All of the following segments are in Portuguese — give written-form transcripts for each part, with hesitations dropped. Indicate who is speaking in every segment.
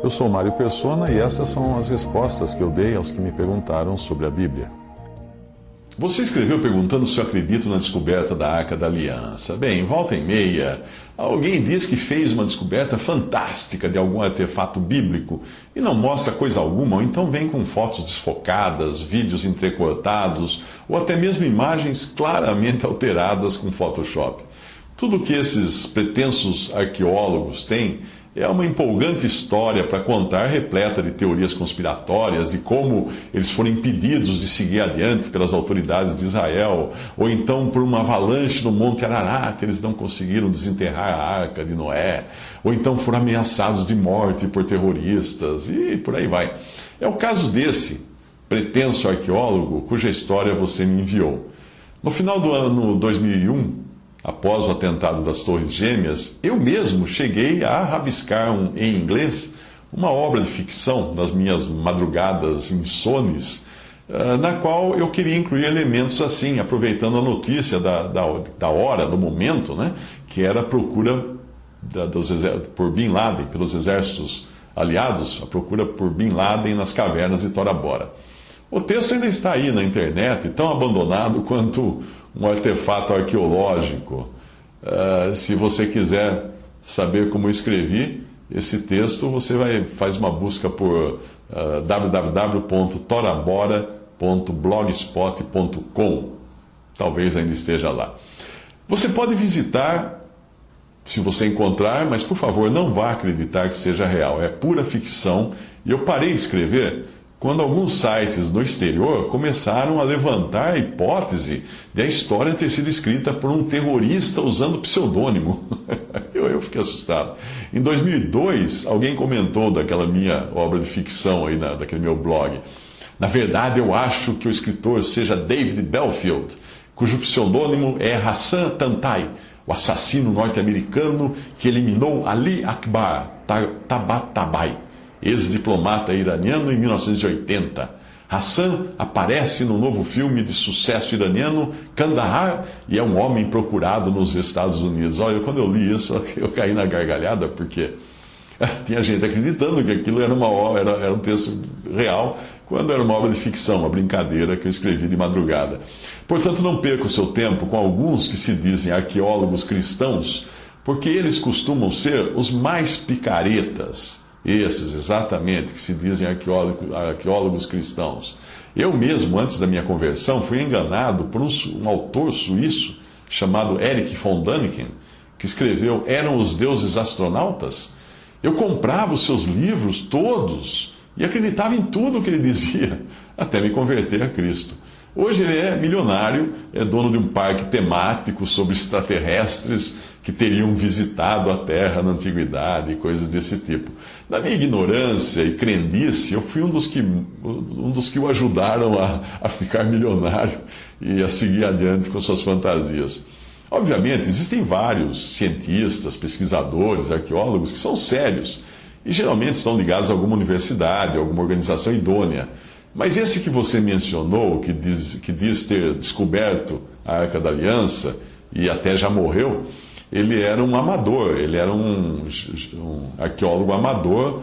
Speaker 1: Eu sou Mário Persona e essas são as respostas que eu dei aos que me perguntaram sobre a Bíblia. Você escreveu perguntando se eu acredito na descoberta da Arca da Aliança. Bem, volta e meia, alguém diz que fez uma descoberta fantástica de algum artefato bíblico e não mostra coisa alguma, ou então vem com fotos desfocadas, vídeos entrecortados, ou até mesmo imagens claramente alteradas com Photoshop. Tudo que esses pretensos arqueólogos têm é uma empolgante história para contar, repleta de teorias conspiratórias, de como eles foram impedidos de seguir adiante pelas autoridades de Israel, ou então por uma avalanche no Monte Ararat, eles não conseguiram desenterrar a Arca de Noé, ou então foram ameaçados de morte por terroristas, e por aí vai. É o caso desse pretenso arqueólogo cuja história você me enviou. No final do ano 2001, após o atentado das Torres Gêmeas, eu mesmo cheguei a rabiscar em inglês uma obra de ficção nas minhas madrugadas insones, na qual eu queria incluir elementos assim, aproveitando a notícia da hora, do momento, né, que era a procura por Bin Laden, pelos exércitos aliados, a procura por Bin Laden nas cavernas de Tora Bora. O texto ainda está aí na internet, tão abandonado quanto um artefato arqueológico. Se você quiser saber como eu escrevi esse texto, você faz uma busca por www.torabora.blogspot.com. Talvez ainda esteja lá. Você pode visitar, se você encontrar, mas por favor não vá acreditar que seja real. É pura ficção. E eu parei de escrever quando alguns sites no exterior começaram a levantar a hipótese de a história ter sido escrita por um terrorista usando pseudônimo. Eu fiquei assustado. Em 2002, alguém comentou daquela minha obra de ficção, aí daquele meu blog. Na verdade, eu acho que o escritor seja David Belfield, cujo pseudônimo é Hassan Tantai, o assassino norte-americano que eliminou Ali Akbar Tabatabai, ex-diplomata iraniano, em 1980. Hassan aparece no novo filme de sucesso iraniano, Kandahar, e é um homem procurado nos Estados Unidos. Olha, quando eu li isso, eu caí na gargalhada, porque tinha gente acreditando que aquilo era um texto real, quando era uma obra de ficção, uma brincadeira que eu escrevi de madrugada. Portanto, não perca o seu tempo com alguns que se dizem arqueólogos cristãos, porque eles costumam ser os mais picaretas. Esses, exatamente, que se dizem arqueólogos cristãos. Eu mesmo, antes da minha conversão, fui enganado por um autor suíço chamado Erich von Däniken, que escreveu Eram os Deuses Astronautas? Eu comprava os seus livros todos e acreditava em tudo o que ele dizia, até me converter a Cristo. Hoje ele é milionário, é dono de um parque temático sobre extraterrestres que teriam visitado a Terra na antiguidade e coisas desse tipo. Na minha ignorância e crendice, eu fui um dos que o ajudaram a ficar milionário e a seguir adiante com suas fantasias. Obviamente, existem vários cientistas, pesquisadores, arqueólogos que são sérios e geralmente estão ligados a alguma universidade, a alguma organização idônea. Mas esse que você mencionou, que diz ter descoberto a Arca da Aliança e até já morreu, ele era um amador, ele era um arqueólogo amador,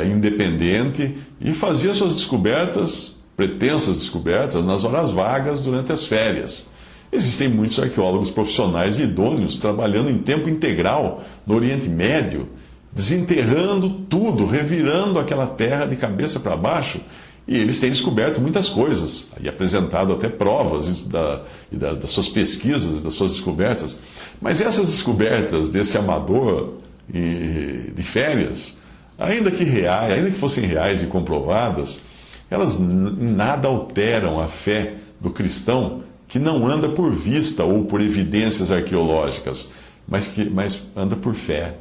Speaker 1: independente, e fazia suas descobertas, pretensas descobertas, nas horas vagas durante as férias. Existem muitos arqueólogos profissionais e idôneos trabalhando em tempo integral no Oriente Médio, desenterrando tudo, revirando aquela terra de cabeça para baixo. E eles têm descoberto muitas coisas e apresentado até provas das suas pesquisas, das suas descobertas. Mas essas descobertas desse amador de férias, ainda que fossem reais e comprovadas, elas em nada alteram a fé do cristão que não anda por vista ou por evidências arqueológicas, mas anda por fé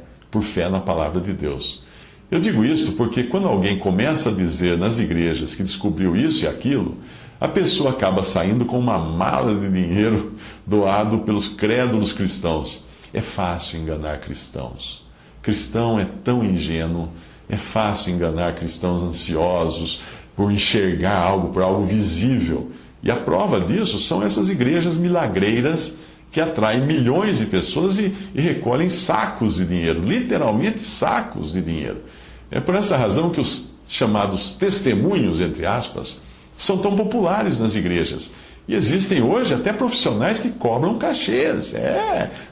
Speaker 1: na palavra de Deus. Eu digo isso porque quando alguém começa a dizer nas igrejas que descobriu isso e aquilo, a pessoa acaba saindo com uma mala de dinheiro doado pelos crédulos cristãos. É fácil enganar cristãos. Cristão é tão ingênuo, é fácil enganar cristãos ansiosos por enxergar algo, por algo visível. E a prova disso são essas igrejas milagreiras que atrai milhões de pessoas e recolhem sacos de dinheiro, literalmente sacos de dinheiro. É por essa razão que os chamados testemunhos, entre aspas, são tão populares nas igrejas. E existem hoje até profissionais que cobram cachês,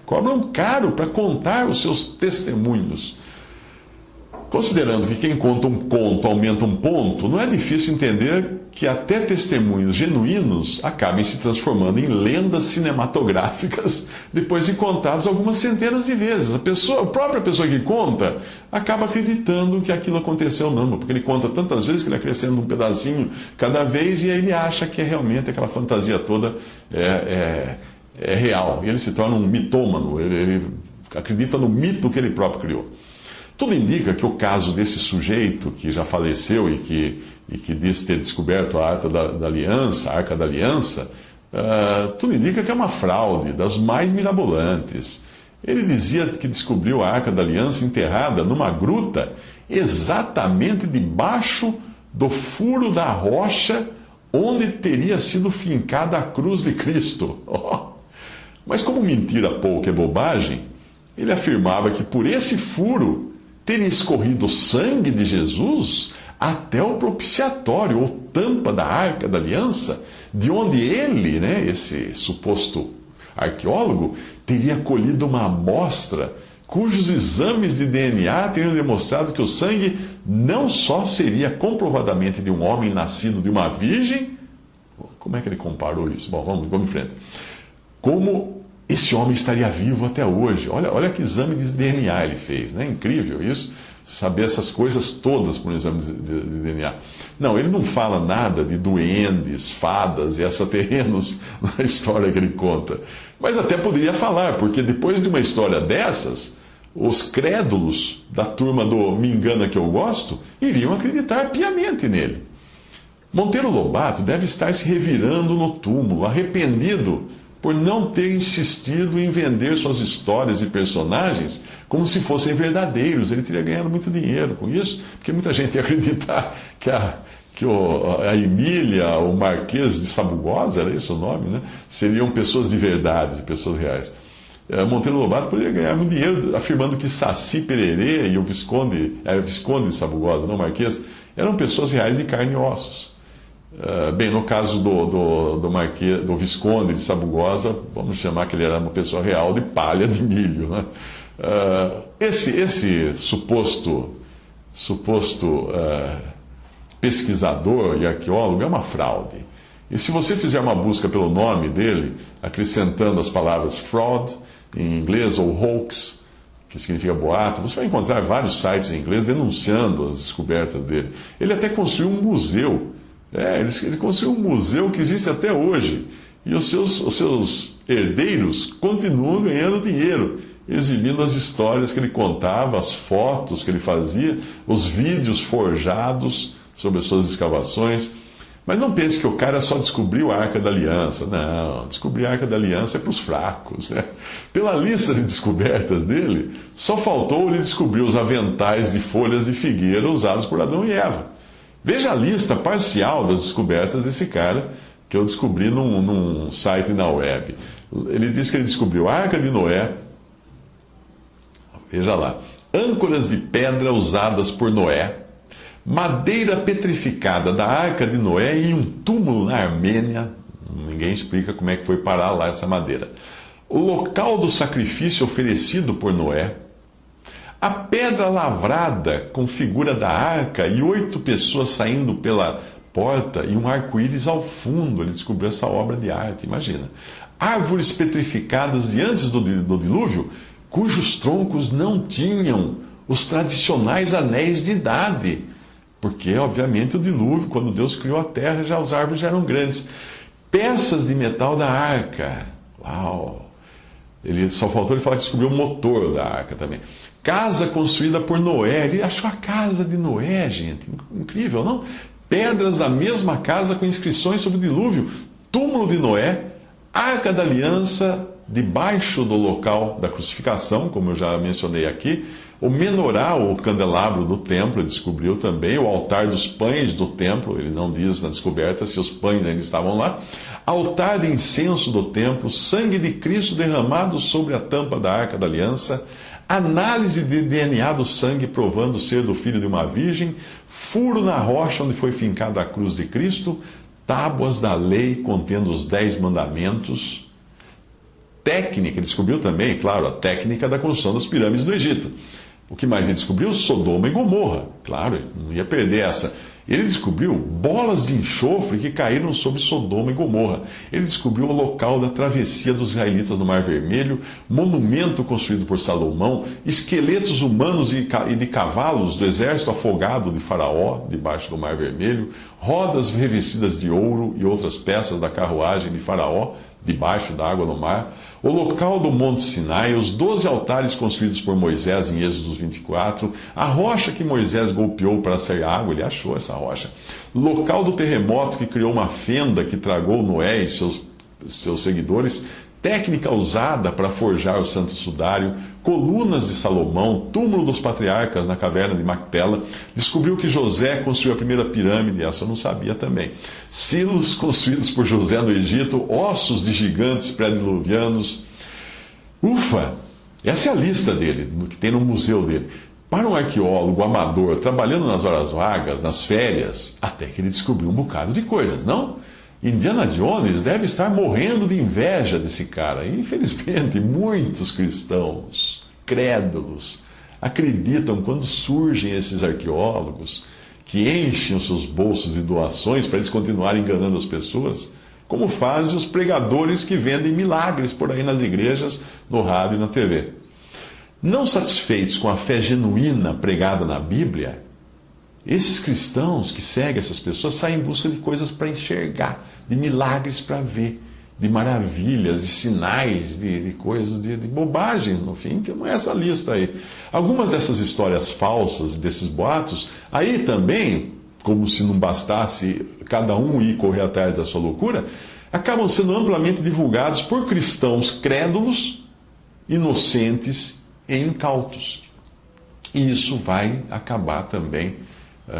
Speaker 1: cobram caro para contar os seus testemunhos. Considerando que quem conta um conto aumenta um ponto, não é difícil entender que até testemunhos genuínos acabem se transformando em lendas cinematográficas depois de contados algumas centenas de vezes. A própria pessoa que conta acaba acreditando que aquilo aconteceu mesmo, porque ele conta tantas vezes que ele acrescenta um pedacinho cada vez e aí ele acha que realmente aquela fantasia toda é real. E ele se torna um mitômano, ele acredita no mito que ele próprio criou. Tudo indica que o caso desse sujeito que já faleceu e que diz ter descoberto a Arca da Aliança, tudo indica que é uma fraude das mais mirabolantes. Ele dizia que descobriu a Arca da Aliança enterrada numa gruta exatamente debaixo do furo da rocha onde teria sido fincada a cruz de Cristo. Mas como mentira pouco é bobagem, ele afirmava que por esse furo teria escorrido o sangue de Jesus até o propiciatório, ou tampa da Arca da Aliança, de onde ele, esse suposto arqueólogo, teria colhido uma amostra cujos exames de DNA teriam demonstrado que o sangue não só seria comprovadamente de um homem nascido de uma virgem. Como é que ele comparou isso? Bom, vamos em frente. Como esse homem estaria vivo até hoje. Olha que exame de DNA ele fez, né? Incrível isso, saber essas coisas todas por um exame de DNA. Não, ele não fala nada de duendes, fadas e extraterrenos na história que ele conta. Mas até poderia falar, porque depois de uma história dessas, os crédulos da turma do Me Engana Que Eu Gosto iriam acreditar piamente nele. Monteiro Lobato deve estar se revirando no túmulo, arrependido por não ter insistido em vender suas histórias e personagens como se fossem verdadeiros. Ele teria ganhado muito dinheiro com isso, porque muita gente ia acreditar que a Emília, o Marquês de Sabugosa, era esse o nome, né? Seriam pessoas de verdade, pessoas reais. Monteiro Lobato poderia ganhar muito dinheiro afirmando que Saci Pererê e o Visconde de Sabugosa, não Marquês, eram pessoas reais de carne e ossos. Bem, no caso do Visconde de Sabugosa, vamos chamar que ele era uma pessoa real de palha de milho, né? Esse suposto pesquisador e arqueólogo é uma fraude. E se você fizer uma busca pelo nome dele, acrescentando as palavras fraud em inglês ou hoax, que significa boato, você vai encontrar vários sites em inglês denunciando as descobertas dele. Ele até construiu um museu. Ele construiu um museu que existe até hoje. E os seus herdeiros continuam ganhando dinheiro, exibindo as histórias que ele contava, as fotos que ele fazia, os vídeos forjados sobre as suas escavações. Mas não pense que o cara só descobriu a Arca da Aliança. Não, descobrir a Arca da Aliança é para os fracos, né? Pela lista de descobertas dele, só faltou ele descobrir os aventais de folhas de figueira usados por Adão e Eva. Veja a lista parcial das descobertas desse cara, que eu descobri num site na web. Ele diz que ele descobriu a Arca de Noé. Veja lá. Âncoras de pedra usadas por Noé. Madeira petrificada da Arca de Noé em um túmulo na Armênia. Ninguém explica como é que foi parar lá essa madeira. O local do sacrifício oferecido por Noé. A pedra lavrada com figura da arca e 8 pessoas saindo pela porta e um arco-íris ao fundo. Ele descobriu essa obra de arte, imagina. Árvores petrificadas de antes do dilúvio, cujos troncos não tinham os tradicionais anéis de idade. Porque, obviamente, o dilúvio, quando Deus criou a terra, as árvores já eram grandes. Peças de metal da arca. Uau! Só faltou ele falar que descobriu o motor da arca também. Casa construída por Noé. Ele achou a casa de Noé, gente. Incrível, não? Pedras da mesma casa com inscrições sobre o dilúvio. Túmulo de Noé. Arca da Aliança debaixo do local da crucificação, como eu já mencionei aqui. O menorá, o candelabro do templo, ele descobriu também. O altar dos pães do templo, ele não diz na descoberta se os pães ainda estavam lá. Altar de incenso do templo, sangue de Cristo derramado sobre a tampa da Arca da Aliança, análise de DNA do sangue provando ser do filho de uma virgem, furo na rocha onde foi fincada a cruz de Cristo, tábuas da lei contendo os 10 mandamentos, técnica, ele descobriu também, claro, a técnica da construção das pirâmides do Egito. O que mais ele descobriu? Sodoma e Gomorra. Claro, não ia perder essa. Ele descobriu bolas de enxofre que caíram sobre Sodoma e Gomorra. Ele descobriu o local da travessia dos israelitas no Mar Vermelho, monumento construído por Salomão, esqueletos humanos e de cavalos do exército afogado de Faraó, debaixo do Mar Vermelho, rodas revestidas de ouro e outras peças da carruagem de Faraó, debaixo da água no mar, o local do Monte Sinai, os 12 altares construídos por Moisés em Êxodo 24, a rocha que Moisés golpeou para sair água, ele achou essa rocha, local do terremoto que criou uma fenda que tragou Noé e seus seguidores, técnica usada para forjar o Santo Sudário, colunas de Salomão, túmulo dos patriarcas na caverna de Macpela, descobriu que José construiu a primeira pirâmide, essa eu não sabia também, silos construídos por José no Egito, ossos de gigantes pré-diluvianos. Ufa! Essa é a lista dele, do que tem no museu dele. Para um arqueólogo amador, trabalhando nas horas vagas, nas férias, até que ele descobriu um bocado de coisas, não? Indiana Jones deve estar morrendo de inveja desse cara. E, infelizmente, muitos cristãos, crédulos, acreditam quando surgem esses arqueólogos que enchem os seus bolsos de doações para eles continuarem enganando as pessoas, como fazem os pregadores que vendem milagres por aí nas igrejas, no rádio e na TV. Não satisfeitos com a fé genuína pregada na Bíblia, esses cristãos que seguem essas pessoas saem em busca de coisas para enxergar, de milagres para ver, de maravilhas, de sinais, de coisas, de bobagens, no fim, que não é essa lista aí. Algumas dessas histórias falsas, desses boatos, aí também, como se não bastasse cada um ir correr atrás da sua loucura, acabam sendo amplamente divulgados por cristãos crédulos, inocentes e incautos. E isso vai acabar também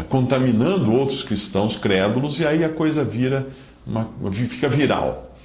Speaker 1: contaminando outros cristãos crédulos, e aí a coisa fica viral.